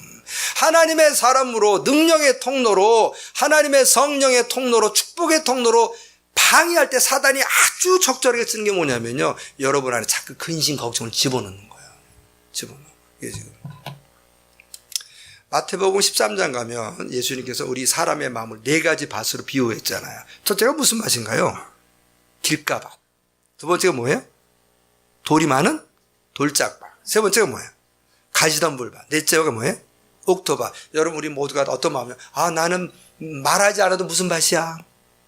하나님의 사람으로, 능력의 통로로, 하나님의 성령의 통로로, 축복의 통로로 방해할 때 사단이 아주 적절하게 쓰는 게 뭐냐면요. 여러분 안에 자꾸 근심, 걱정을 집어넣는 거예요. 이게 지금. 마태복음 13장 가면 예수님께서 우리 사람의 마음을 4가지 밭으로 비유했잖아요. 첫째가 무슨 밭인가요? 길가밭. 두 번째가 뭐예요? 돌이 많은 돌짝밭. 세 번째가 뭐예요? 가시덤불밭. 넷째가 뭐예요? 옥토밭. 여러분 우리 모두가 어떤 마음이에요? 나는 말하지 않아도 무슨 밭이야?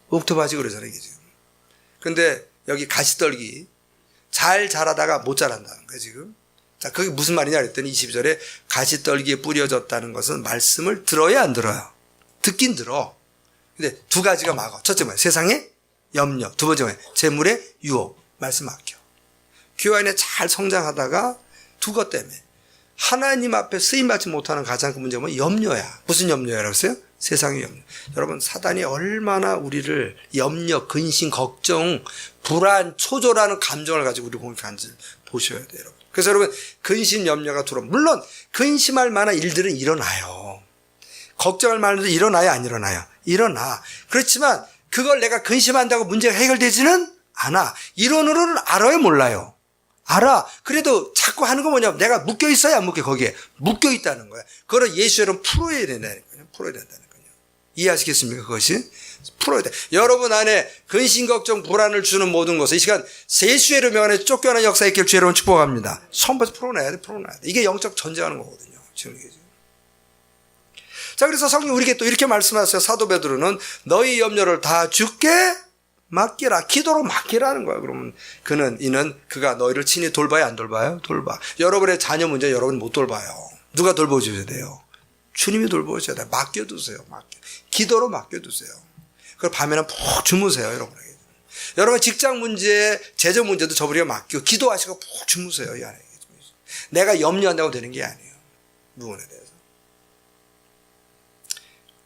옥토밭이 그러잖아요, 이게 지금. 근데 여기 가시떨기 잘 자라다가 못 자란다는 거예요, 지금. 자, 그게 무슨 말이냐 그랬더니 22절에 가시떨기에 뿌려졌다는 것은 말씀을 들어야 안 들어요? 듣긴 들어. 근데 두 가지가 막아. 첫째 뭐예요? 세상의 염려. 두 번째 뭐예요? 재물의 유혹. 말씀 막혀. 교회 안에 잘 성장하다가 두 것 때문에 하나님 앞에 쓰임받지 못하는 가장 큰 문제는 염려야. 무슨 염려라고 했어요? 세상의 염려. 여러분, 사단이 얼마나 우리를 염려, 근심, 걱정, 불안, 초조라는 감정을 가지고 우리 공격하는지 보셔야 돼요, 여러분. 그래서 여러분, 근심, 염려가 들어오면, 물론 근심할 만한 일들은 일어나요. 걱정할 만한 일도 일어나요, 안 일어나요? 일어나. 그렇지만 그걸 내가 근심한다고 문제가 해결되지는 않아. 이론으로는 알아요, 몰라요? 알아. 그래도 자꾸 하는 거 뭐냐면 내가 묶여 있어야 안 묶여, 거기에. 묶여 있다는 거야. 그걸 예수처럼 풀어야 된다는 거예요. 풀어야 된다는 거예요. 이해하시겠습니까, 그것이? 풀어야 돼. 여러분 안에 근심, 걱정, 불안을 주는 모든 것을 이 시간 세수의 명안에 쫓겨난 역사에 있길 주 여러분 축복합니다. 처음부터 풀어내야 돼, 풀어내야 돼. 이게 영적 전쟁하는 거거든요. 지금 이게. 자, 그래서 성경 우리에게 또 이렇게 말씀하세요. 사도 베드로는 너희 염려를 다 주께 맡기라. 기도로 맡기라는 거야. 그러면 그가 너희를 친히 돌봐야 안 돌봐요? 돌봐. 여러분의 자녀 문제 여러분 못 돌봐요. 누가 돌보셔야 돼요? 주님이 돌보셔야 돼요. 맡겨두세요. 기도로 맡겨두세요. 그걸 밤에는 푹 주무세요, 여러분에게. 여러분 직장 문제, 재정 문제도 저분에게 맡기고 기도하시고 푹 주무세요, 이 안에. 내가 염려한다고 되는 게 아니에요. 부분에 대해서.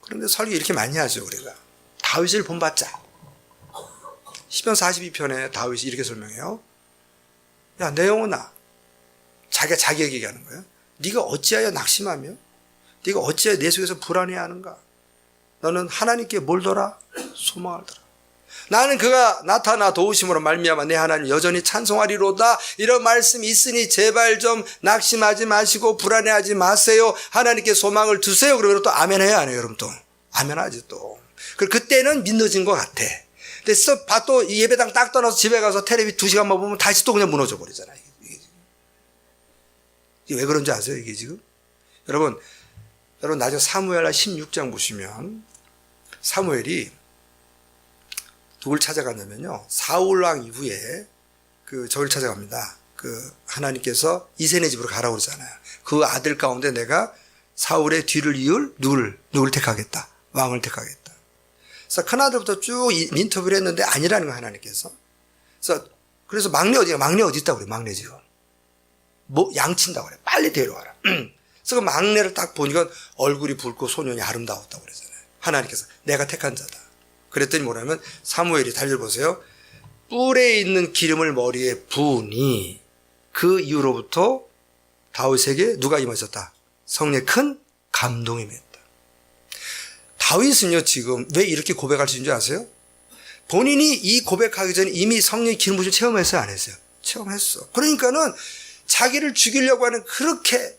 그런데 설교 이렇게 많이 하죠, 우리가. 다윗을 본받자. 시편 42편에 다윗이 이렇게 설명해요. 야, 내 영혼아. 자기가 자기에게 얘기하는 거예요. 네가 어찌하여 낙심하며 네가 어찌하여 내 속에서 불안해하는가. 너는 하나님께 몰더라 소망하더라. 나는 그가 나타나 도우심으로 말미암아 내 하나님 여전히 찬송하리로다. 이런 말씀이 있으니 제발 좀 낙심하지 마시고 불안해하지 마세요. 하나님께 소망을 두세요. 그러면 또 아멘 해요, 안 해요, 여러분? 또 아멘 하지 또. 그때는 믿어진 것 같아. 근데 또 예배당 딱 떠나서 집에 가서 텔레비 2시간만 보면 다시 또 그냥 무너져 버리잖아요. 이게 왜 그런지 아세요, 이게 지금? 여러분 나중에 사무엘하 16장 보시면 사무엘이 누굴 찾아갔냐면요, 사울왕 이후에 저를 찾아갑니다. 하나님께서 이새네 집으로 가라고 그러잖아요. 그 아들 가운데 내가 사울의 뒤를 이을 누굴 택하겠다. 왕을 택하겠다. 그래서 큰아들부터 쭉 인터뷰를 했는데 아니라는 거예요, 하나님께서. 그래서 막내 어디 있다고 그래요, 막내 지금. 양친다고 그래. 빨리 데려와라. 그래서 그 막내를 딱 보니까 얼굴이 붉고 소년이 아름다웠다고 그러잖아요. 하나님께서 내가 택한 자다. 그랬더니 뭐냐면 사무엘이 달려 보세요. 뿔에 있는 기름을 머리에 부으니 그 이후로부터 다윗에게 누가 임하셨다? 성령의 큰 감동이 맺다. 다윗은요, 지금 왜 이렇게 고백할 수 있는 줄 아세요? 본인이 이 고백하기 전에 이미 성령의 기름 부으심 체험했어요, 안 했어요? 체험했어. 그러니까는 자기를 죽이려고 하는 그렇게,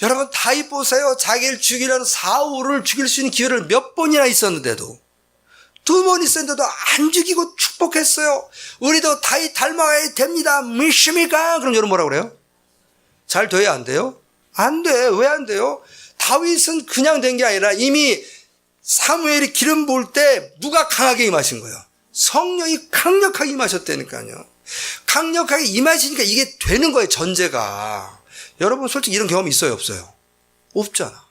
여러분 다윗 보세요. 자기를 죽이려는 사울을 죽일 수 있는 기회를 몇 번이나 있었는데도, 2번 있었는데도 안 죽이고 축복했어요. 우리도 다윗 닮아야 됩니다. 믿습니까? 그럼 여러분 뭐라고 그래요? 잘 돼야 안 돼요? 안 돼. 왜 안 돼요? 다윗은 그냥 된 게 아니라 이미 사무엘이 기름 부을 때 누가 강하게 임하신 거예요? 성령이 강력하게 임하셨다니까요. 강력하게 임하시니까 이게 되는 거예요, 전제가. 여러분 솔직히 이런 경험 있어요, 없어요? 없잖아.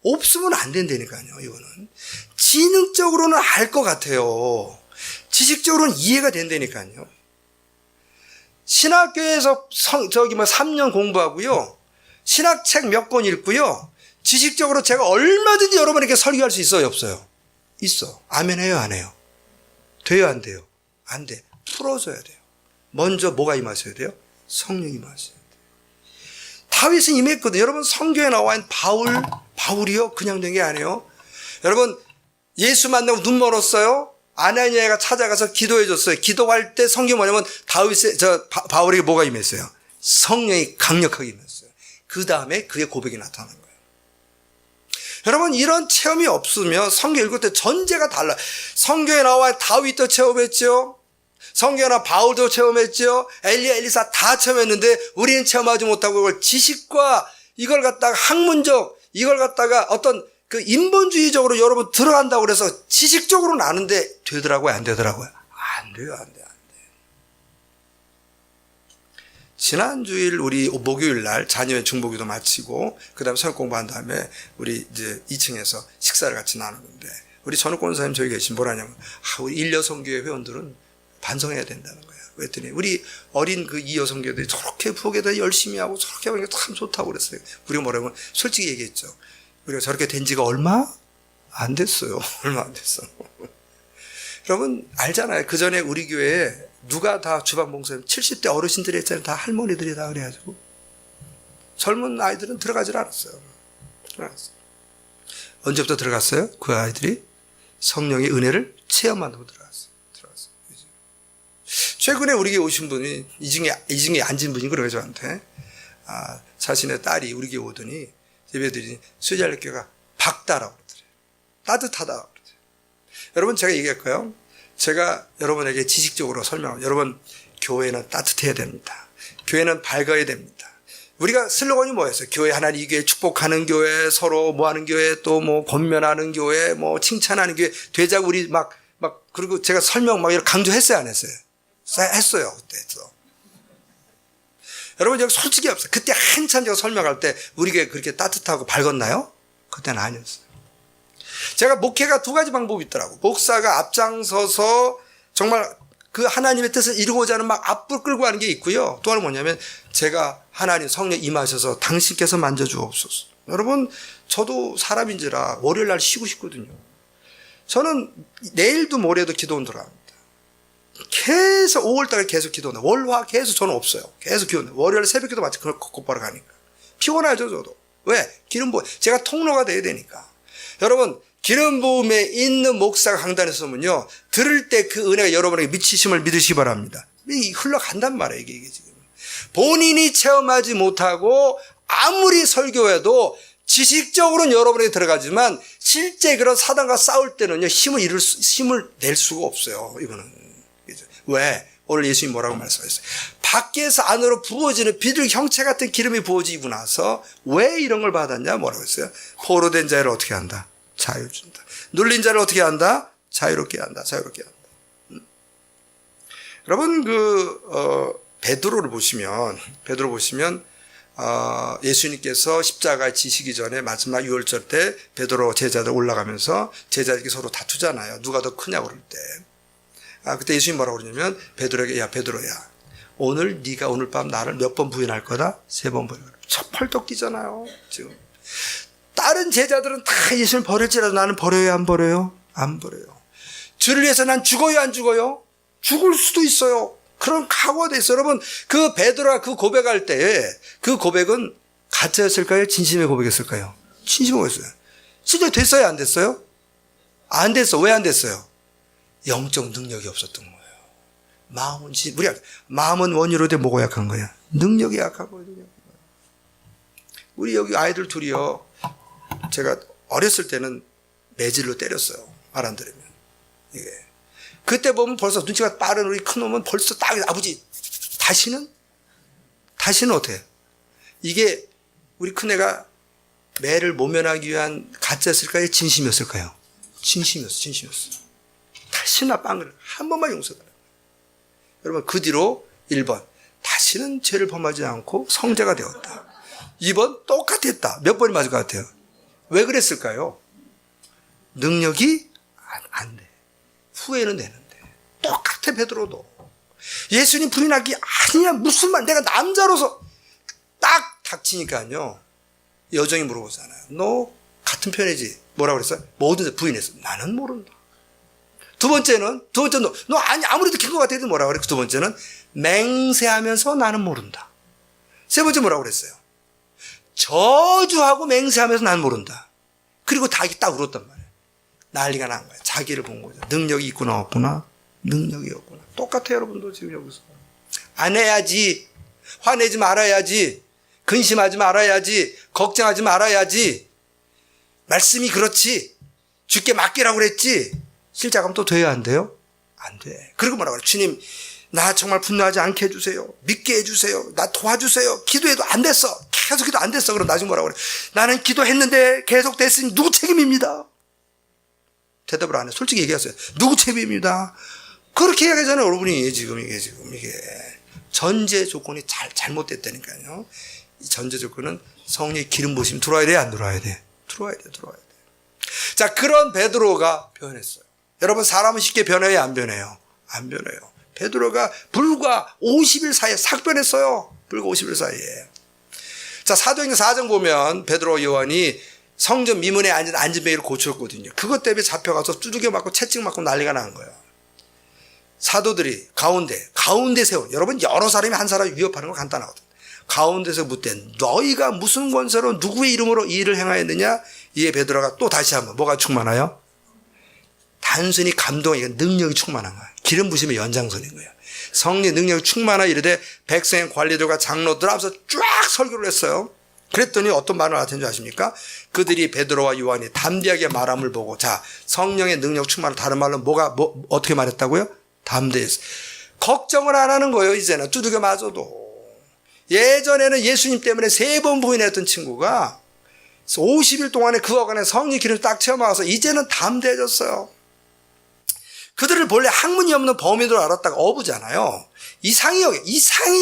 없으면 안 된다니까요, 이거는. 지능적으로는 알 것 같아요. 지식적으로는 이해가 된다니까요. 신학교에서 3년 공부하고요. 신학책 몇 권 읽고요. 지식적으로 제가 얼마든지 여러분에게 설교할 수 있어요, 없어요? 있어. 아멘 해요, 안 해요? 돼요, 안 돼요? 안 돼. 풀어줘야 돼요. 먼저 뭐가 임하셔야 돼요? 성령이 임하셔야 돼요. 다윗은 임했거든요. 여러분 성경에 나와 있는 바울이요? 그냥 된 게 아니에요. 여러분 예수 만나고 눈 멀었어요. 아나니아가 찾아가서 기도해 줬어요. 기도할 때 성경 뭐냐면 바울에게 뭐가 임했어요? 성령이 강력하게 임했어요. 그 다음에 그의 고백이 나타난 거예요. 여러분 이런 체험이 없으면 성경 읽을 때 전제가 달라요. 성경에 나와 다윗도 체험했죠. 성경에 나와 바울도 체험했죠. 엘리야, 엘리사 다 체험했는데 우리는 체험하지 못하고 이걸 지식과 이걸 갖다가 학문적 이걸 갖다가 어떤 그 인본주의적으로 여러분 들어간다고 그래서 지식적으로는 아는데 되더라고요, 안 되더라고요? 안 돼요, 안 돼요, 안 돼요. 지난 주일 우리 목요일 날 자녀의 중보기도 마치고 그다음에 성역 공부한 다음에 우리 이제 2층에서 식사를 같이 나누는데 우리 전욱 권사님 저기 계신 뭐라냐면 우리 일여성교회 회원들은 반성해야 된다는 거예요. 그랬더니 우리 어린 그 이 여성교회들이 저렇게 부엌에다 열심히 하고 저렇게 하니까 참 좋다고 그랬어요. 우리가 뭐라면 솔직히 얘기했죠. 우리가 저렇게 된 지가 얼마 안 됐어요. 얼마 안 됐어. 여러분 알잖아요. 그 전에 우리 교회에 누가 다 주방 봉사님 70대 어르신들이 했잖아요. 다 할머니들이 다 그래가지고 젊은 아이들은 들어가질 않았어요. 언제부터 들어갔어요? 그 아이들이 성령의 은혜를 체험하고 들어갔어요. 최근에 우리 교회 오신 분이 이 중에 앉은 분이 그래요 저한테. 자신의 딸이 우리 교회 오더니 예배드리니 수자력교가 밝다라고 그러더래요. 따뜻하다고 그러더래요. 여러분 제가 얘기할까요? 제가 여러분에게 지식적으로 설명하고 여러분 교회는 따뜻해야 됩니다. 교회는 밝아야 됩니다. 우리가 슬로건이 뭐였어요? 교회 하나님 이 교회 축복하는 교회, 서로 뭐 하는 교회, 또 뭐 권면하는 교회, 뭐 칭찬하는 교회 되자고 우리 막 그리고 제가 설명 막 이렇게 강조했어요, 안 했어요? 했어요, 그때 했어. 여러분 여기 솔직히 없어요. 그때 한참 제가 설명할 때 우리 교회 그렇게 따뜻하고 밝았나요? 그때는 아니었어요. 제가 목회가 두 가지 방법이 있더라고. 목사가 앞장서서 정말 그 하나님의 뜻을 이루고자 하는 막 앞불 끌고 가는 게 있고요. 또 하나는 뭐냐면 제가 하나님 성령 임하셔서 당신께서 만져주옵소서. 여러분 저도 사람인지라 월요일 날 쉬고 싶거든요. 저는 내일도 모레도 기도원 들어갑니다. 계속 5월달에 계속 기도한다. 월화 계속 저는 없어요. 계속 기도한다. 월요일 새벽기도 마치 곧바로 가니까. 피곤하죠 저도. 왜? 기름 부음. 제가 통로가 돼야 되니까. 여러분 기름 부음에 있는 목사가 강단에 서면요. 들을 때 그 은혜가 여러분에게 미치심을 믿으시기 바랍니다. 흘러간단 말이에요 이게 지금. 본인이 체험하지 못하고 아무리 설교해도 지식적으로는 여러분에게 들어가지만 실제 그런 사단과 싸울 때는요. 힘을 낼 수가 없어요. 이거는. 왜? 오늘 예수님이 뭐라고 말씀하셨어요? 밖에서 안으로 부어지는 비둘기 형체 같은 기름이 부어지고 나서 왜 이런 걸 받았냐? 뭐라고 했어요? 포로된 자를 어떻게 한다? 자유 준다. 눌린 자를 어떻게 한다? 자유롭게 한다. 자유롭게 한다. 여러분 베드로를 보시면 예수님께서 십자가에 지시기 전에 마지막 6월절 때 베드로 제자들 올라가면서 제자들끼리 서로 다투잖아요. 누가 더 크냐고 그럴 때. 그때 예수님 뭐라고 그러냐면 베드로에게 야 베드로야 네가 오늘 밤 나를 몇 번 부인할 거다? 3번 부인할 거다. 첫 펄떡 뛰잖아요. 지금 다른 제자들은 다 예수님을 버릴지라도 나는 버려요 안 버려요? 안 버려요. 주를 위해서 난 죽어요 안 죽어요? 죽을 수도 있어요. 그런 각오가 돼 있어요. 여러분 그 베드로가 그 고백할 때 그 고백은 가짜였을까요? 진심의 고백이었을까요? 진심의 고백이었어요. 진짜 됐어요 안 됐어요? 안 됐어. 왜 안 됐어요? 영적 능력이 없었던 거예요. 마음은 원유로 돼 뭐가 약한 거야? 능력이 약한 거예요. 우리 여기 아이들 둘이요. 제가 어렸을 때는 매질로 때렸어요. 말 안 들으면. 이게. 그때 보면 벌써 눈치가 빠른 우리 큰 놈은 벌써 딱 아버지 다시는 어떻게 해요? 이게 우리 큰애가 매를 모면하기 위한 가짜였을까요? 진심이었을까요? 진심이었어. 다시는 빵을 한 번만 용서달라. 여러분 그 뒤로 1번 다시는 죄를 범하지 않고 성자가 되었다. 2번 똑같았다. 몇 번이 맞을 것 같아요? 왜 그랬을까요? 능력이 안 돼. 후회는 되는데. 똑같아 베드로도. 예수님 부인하기 아니야 무슨 말 내가 남자로서 딱 닥치니까요. 여정이 물어보잖아요. 너 같은 편이지? 뭐라고 그랬어요? 뭐든지 부인했어. 나는 모른다. 두 번째는 너 아니 아무래도 긴 것 같아도 뭐라고 그래? 두 번째는 맹세하면서 나는 모른다. 세 번째 뭐라고 그랬어요? 저주하고 맹세하면서 나는 모른다. 그리고 닭이 딱 울었단 말이에요. 난리가 난 거야. 자기를 본 거죠. 능력이 있구나 없구나. 능력이 없구나. 똑같아요 여러분도 지금 여기서. 안 해야지. 화내지 말아야지. 근심하지 말아야지. 걱정하지 말아야지. 말씀이 그렇지. 주께 맡기라고 그랬지. 실자가면 또 돼야 안 돼요? 안 돼. 그리고 뭐라고 그래? 주님 나 정말 분노하지 않게 해주세요. 믿게 해주세요. 나 도와주세요. 기도해도 안 됐어. 계속 기도 안 됐어. 그럼 나중에 뭐라고 그래? 나는 기도했는데 계속 됐으니 누구 책임입니다. 대답을 안 해. 솔직히 얘기했어요. 누구 책임입니다. 그렇게 얘기하잖아요. 여러분이 지금 이게 전제 조건이 잘못됐다니까요. 이 전제 조건은 성령의 기름 부으심 들어와야 돼, 안 들어와야 돼? 들어와야 돼. 자, 그런 베드로가 변했어요. 여러분, 사람은 쉽게 변해요, 안 변해요? 안 변해요. 베드로가 불과 50일 사이에 싹 변했어요. 불과 50일 사이에. 자, 사도행전 4장 보면 베드로 요한이 성전 미문에 앉은 안전뱅이를 고쳤거든요. 그것 때문에 잡혀가서 두들겨 맞고 채찍 맞고 난리가 난 거예요. 사도들이 가운데 세워. 여러분, 여러 사람이 한 사람 위협하는 거 간단하거든. 가운데서 묻되 너희가 무슨 권세로 누구의 이름으로 이 일을 행하였느냐? 이에 베드로가 또 다시 한번 뭐가 충만하여? 단순히 감동이 능력이 충만한 거야. 기름 부심의 연장선인 거예요. 성령 능력이 충만하 이르되 백성의 관리들과 장로들 앞에서 쫙 설교를 했어요. 그랬더니 어떤 말을 하던지 아십니까? 그들이 베드로와 요한이 담대하게 말함을 보고, 자, 성령의 능력 충만한 다른 말로 어떻게 말했다고요? 담대했어. 걱정을 안 하는 거예요. 이제는 두들겨 맞아도. 예전에는 예수님 때문에 3번 부인했던 친구가 50일 동안에 그 어간에 성령 기름을 딱 체험하고서 이제는 담대해졌어요. 그들을 본래 학문이 없는 범인으로 알았다가 어부잖아요. 이상히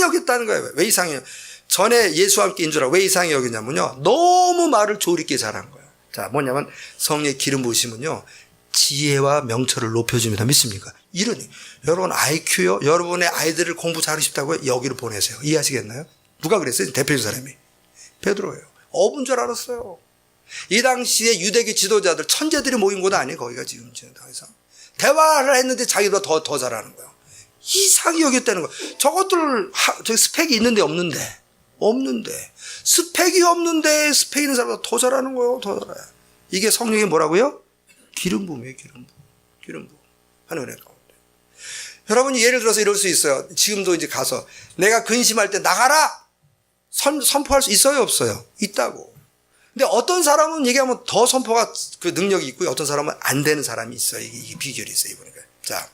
여겼다는 거예요. 왜 이상히 여겼? 전에 예수와 함께 인주라 왜 이상히 여기냐면요. 너무 말을 조리게 잘한 거예요. 자, 뭐냐면 성령의 기름 부으심은요. 지혜와 명철을 높여줍니다. 믿습니까? 여러분 IQ요? 여러분의 아이들을 공부 잘하고 싶다고요? 여기로 보내세요. 이해하시겠나요? 누가 그랬어요? 대표적인 사람이. 베드로예요. 어부인 줄 알았어요. 이 당시에 유대교 지도자들, 천재들이 모인 곳 아니에요. 거기가 지금 더 이상. 대화를 했는데 자기보다 더 잘하는 거예요. 이상히 여겼다는 거예요. 저것들 저기 스펙이 있는데 없는데 스펙이 없는데 스펙 있는 사람보다 더 잘하는 거예요. 더 잘해요. 이게 성령이 뭐라고요? 기름 부음이에요. 기름 부음. 하는 은혜 가운데. 여러분이 예를 들어서 이럴 수 있어요. 지금도 이제 가서 내가 근심할 때 나가라! 선포할 수 있어요? 없어요? 있다고. 근데 어떤 사람은 얘기하면 더 선포가 그 능력이 있고요. 어떤 사람은 안 되는 사람이 있어요. 이게 비결이 있어요. 이보니까. 자.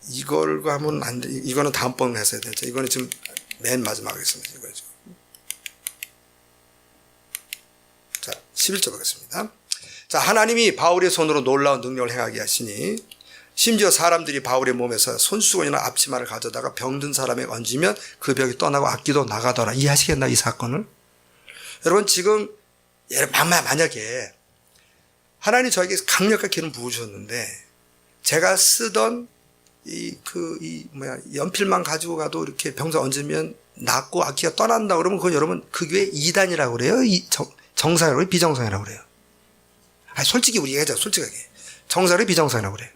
이걸 하면 안 돼. 이거는 다음번에 했어야 되죠. 이거는 지금 맨 마지막에 하겠습니다. 이거죠. 자, 11절 보겠습니다. 자, 하나님이 바울의 손으로 놀라운 능력을 행하게 하시니 심지어 사람들이 바울의 몸에서 손수건이나 앞치마를 가져다가 병든 사람에게 얹으면 그 병이 떠나고 악기도 나가더라. 이해하시겠나 이 사건을? 여러분 지금 만약에 하나님이 저에게 강력한 기름 부으셨는데 제가 쓰던 연필만 가지고 가도 이렇게 병사 얹으면 낫고 악기가 떠난다 그러면 그건 여러분 그 교회 이단이라고 그래요? 정상이라고 그래요? 비정상이라고 그래요? 솔직히 우리 얘기하자. 솔직하게. 정상이라고 비정상이라고 그래요?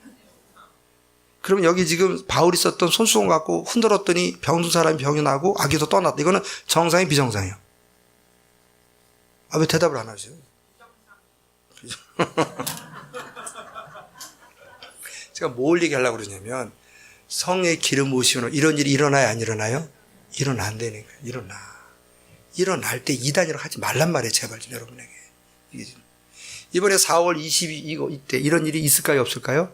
그러면 여기 지금 바울이 썼던 손수건 갖고 흔들었더니 병든 사람이 병이 나고 악기도 떠났다. 이거는 정상이 비정상이에요? 왜 대답을 안 하세요? 제가 뭘 얘기하려고 그러냐면 성령의 기름 부으심으로 이런 일이 일어나요? 안 일어나요? 일어난다니까. 일어날 때 이단이라고 하지 말란 말이에요. 제발 좀 여러분에게. 이번에 4월 22일 이때 이런 일이 있을까요? 없을까요?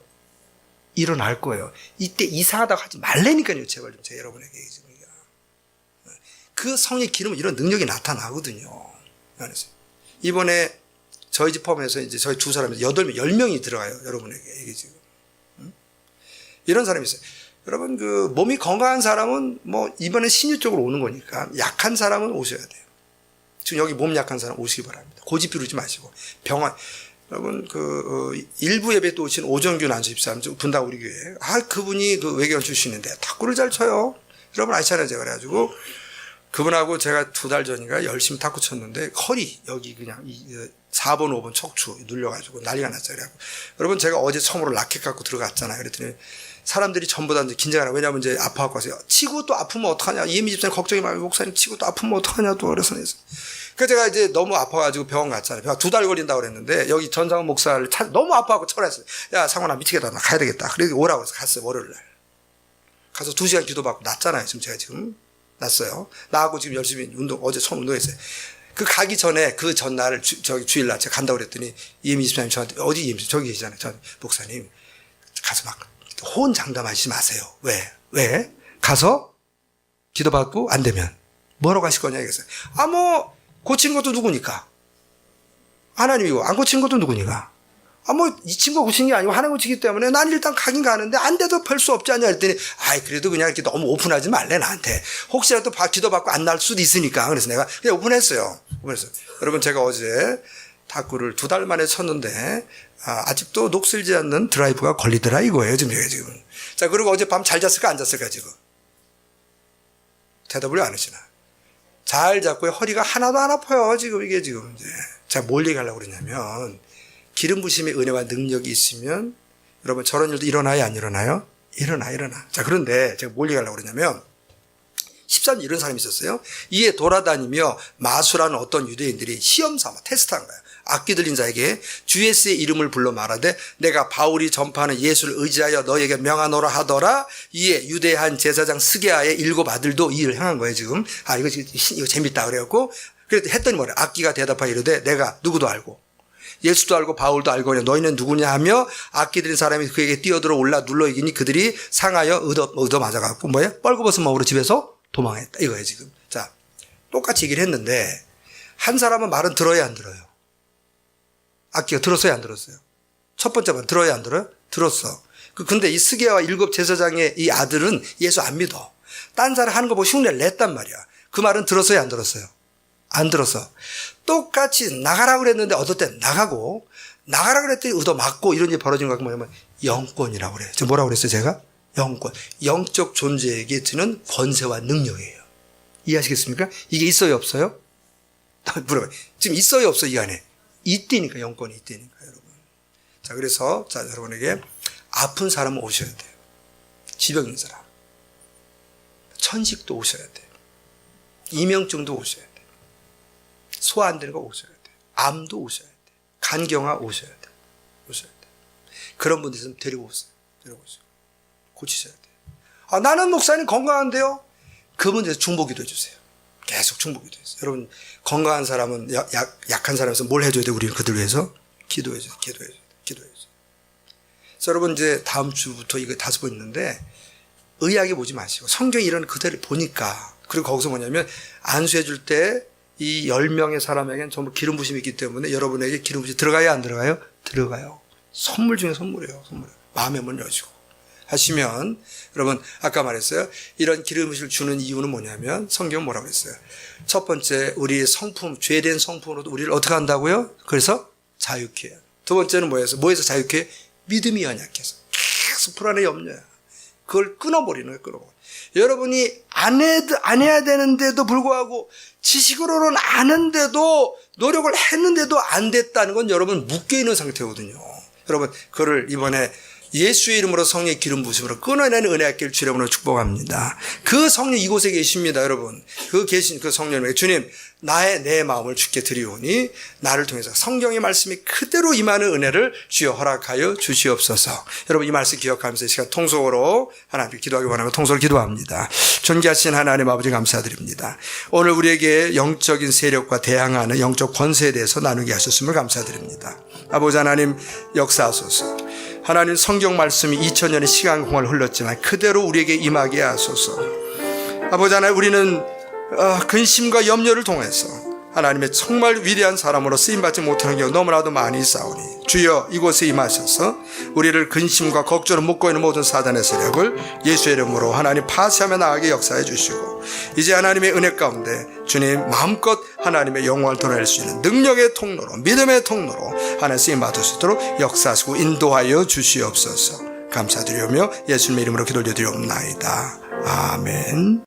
일어날 거예요. 이때 이상하다고 하지 말라니까요. 제발 좀 여러분에게. 그 성령의 기름은 이런 능력이 나타나거든요. 이번에 저희 집 포함해서 이제 저희 두 사람에서 8명, 10명이 들어가요. 여러분에게. 이게 지금. 이런 사람이 있어요. 여러분, 몸이 건강한 사람은 이번에 신유 쪽으로 오는 거니까 약한 사람은 오셔야 돼요. 지금 여기 몸 약한 사람 오시기 바랍니다. 고집 피우지 마시고. 여러분, 일부 예배 또 오신 오정균 안수집사님, 분당 우리 교회. 그분이 외교원 출신인데 탁구를 잘 쳐요. 여러분 아시잖아요. 제가 그래가지고 그분하고 제가 2달 전인가 열심히 탁구 쳤는데 허리, 여기 그냥 4번, 5번 척추 눌려가지고 난리가 났어요. 그래갖고 여러분 제가 어제 처음으로 라켓 갖고 들어갔잖아요. 그랬더니 사람들이 전부 다 이제 긴장하라. 왜냐면 이제 아파갖고 와서 치고 또 아프면 어떡하냐. 이미 집사님 걱정이 많아요. 목사님 치고 또 아프면 어떡하냐. 또 그래서 제가 이제 너무 아파가지고 병원 갔잖아요. 2달 걸린다고 그랬는데 여기 전상훈 목사를 너무 아파갖고 철회했어요. 야, 상훈아 미치겠다. 나 가야 되겠다. 그래서 오라고 해서 갔어요. 월요일날. 가서 2시간 기도받고 났잖아요. 지금 제가 지금 났어요. 나하고 지금 열심히 어제 처음 운동했어요. 가기 전에 그 전날 주일날 제가 간다고 그랬더니 이혜미 집사님 저한테 어디 이혜미 저기 계시잖아요. 저 목사님 가서 막 호언장담하시지 마세요. 왜? 가서 기도받고 안 되면 뭐라고 하실 거냐 이거죠. 뭐 고친 것도 누구니까? 하나님이고 안 고친 것도 누구니까? 이 친구가 고친 게 아니고 하나님 고치기 때문에 난 일단 가긴 가는데 안 돼도 별 수 없지 않냐 했더니 그래도 그냥 이렇게 너무 오픈하지 말래 나한테. 혹시라도 기도 받고 안 날 수도 있으니까. 그래서 내가 그냥 오픈했어요. 여러분 제가 어제 탁구를 2달 만에 쳤는데 아직도 녹슬지 않는 드라이브가 걸리더라 이거예요 지금. 자, 그리고 어젯밤 잘 잤을까 안 잤을까 지금? 대답을 안 하시나? 잘 잤고 허리가 하나도 안 아파요 지금 이게 지금. 제가 뭘 얘기하려고 그러냐면 기름 부심의 은혜와 능력이 있으면 여러분 저런 일도 일어나요 안 일어나요? 일어나. 자, 그런데 제가 뭘 얘기하려고 그러냐면 13년 이런 사람이 있었어요. 이에 돌아다니며 마수라는 어떤 유대인들이 시험 삼아 테스트한 거야. 악기 들린 자에게 주 예수의 이름을 불러 말하되 내가 바울이 전파하는 예수를 의지하여 너에게 명하노라 하더라. 이에 유대한 제사장 스게아의 7 아들도 이 일을 행한 거예요 지금. 이거 재밌다 그래갖고 그래도 했더니 뭐래. 악기가 대답하여 이르되 내가 누구도 알고 예수도 알고 바울도 알고 너희는 누구냐 하며 악기 들린 사람이 그에게 뛰어들어 올라 눌러 이기니 그들이 상하여 얻어 맞아갖고 뻘거벗은 몸으로 집에서 도망했다 이거예요 지금. 자, 똑같이 얘기를 했는데 한 사람은 말은 들어야 안 들어요? 악기가 들었어요 안 들었어요? 첫 번째 말 들어야 안 들어요? 들었어. 근데 이 스게와 7 제사장의 이 아들은 예수 안 믿어. 딴 사람 하는 거 보고 흉내를 냈단 말이야. 그 말은 들었어요 안 들었어요? 안 들었어. 똑같이 나가라고 그랬는데 어떨 때 나가고 나가라고 그랬더니 얻어 맞고 이런 일이 벌어진 거 뭐냐면 영권이라고 그래요. 지금 뭐라고 그랬어요 제가? 영권. 영적 존재에게 드는 권세와 능력이에요. 이해하시겠습니까? 이게 있어요 없어요? 물어봐요. 지금 있어요 없어요 이 안에? 있다니까. 영권이 있다니까 여러분. 자, 그래서 여러분에게 아픈 사람은 오셔야 돼요. 지병 있는 사람. 천식도 오셔야 돼요. 이명증도 오셔야 돼요. 소화 안 되는 거 오셔야 돼요. 암도 오셔야 돼요. 간경화 오셔야 돼요. 그런 분들 있으면 데리고 오세요. 고치셔야 돼요. 나는 목사님 건강한데요? 그분들에서 중보기도 해주세요. 계속 중보기도 해주세요. 여러분 건강한 사람은 약한 사람에서 뭘 해줘야 돼요? 우리는 그들 위해서 기도해줘요. 그래서 여러분 이제 다음 주부터 이거 5번 있는데 의학에 보지 마시고 성경에 이런 그대로 보니까. 그리고 거기서 뭐냐면 안수해 줄 때 이 10명의 사람에게는 전부 기름 부심이 있기 때문에 여러분에게 기름 부심이 들어가요 안 들어가요? 들어가요. 선물 중에 선물이에요. 마음의 문을 여시고 하시면 여러분 아까 말했어요. 이런 기름 부심을 주는 이유는 뭐냐면 성경은 뭐라고 했어요? 첫 번째 우리의 성품, 죄된 성품으로도 우리를 어떻게 한다고요? 그래서 자유케 해요. 두 번째는 뭐에서 자유케 해요? 믿음이 연약해서 계속 불안해 염려야. 그걸 끊어버리는 거예요. 여러분이 안 해야 되는데도 불구하고 지식으로는 아는데도 노력을 했는데도 안 됐다는 건 여러분 묶여있는 상태거든요. 여러분 그걸 이번에 예수의 이름으로 성령의 기름 부으심으로 끊어내는 은혜의 길 주님으로 축복합니다. 그 성령 이곳에 계십니다. 여러분 계신 그 성령에게 주님 내 마음을 주께 드리오니 나를 통해서 성경의 말씀이 그대로 임하는 은혜를 주여 허락하여 주시옵소서. 여러분 이 말씀 기억하면서 이 시간 통속으로 하나님께 기도하기 원하고 통속으로 기도합니다. 존귀하신 하나님 아버지 감사드립니다. 오늘 우리에게 영적인 세력과 대항하는 영적 권세에 대해서 나누게 하셨음을 감사드립니다. 아버지 하나님 역사하소서. 하나님 성경 말씀이 2000년의 시간 공을 흘렀지만 그대로 우리에게 임하게 하소서. 아버지 하나님 우리는 근심과 염려를 통해서 하나님의 정말 위대한 사람으로 쓰임받지 못하는 경우 너무나도 많이 있사오니 주여 이곳에 임하셔서 우리를 근심과 걱정으로 묶고 있는 모든 사단의 세력을 예수의 이름으로 하나님 파쇄하며 나가게 역사해 주시고 이제 하나님의 은혜 가운데 주님 마음껏 하나님의 영광을 드러낼 수 있는 능력의 통로로 믿음의 통로로 하나님 쓰임받을 수 있도록 역사하시고 인도하여 주시옵소서. 감사드리며 예수님의 이름으로 기도 올려드리옵나이다. 아멘.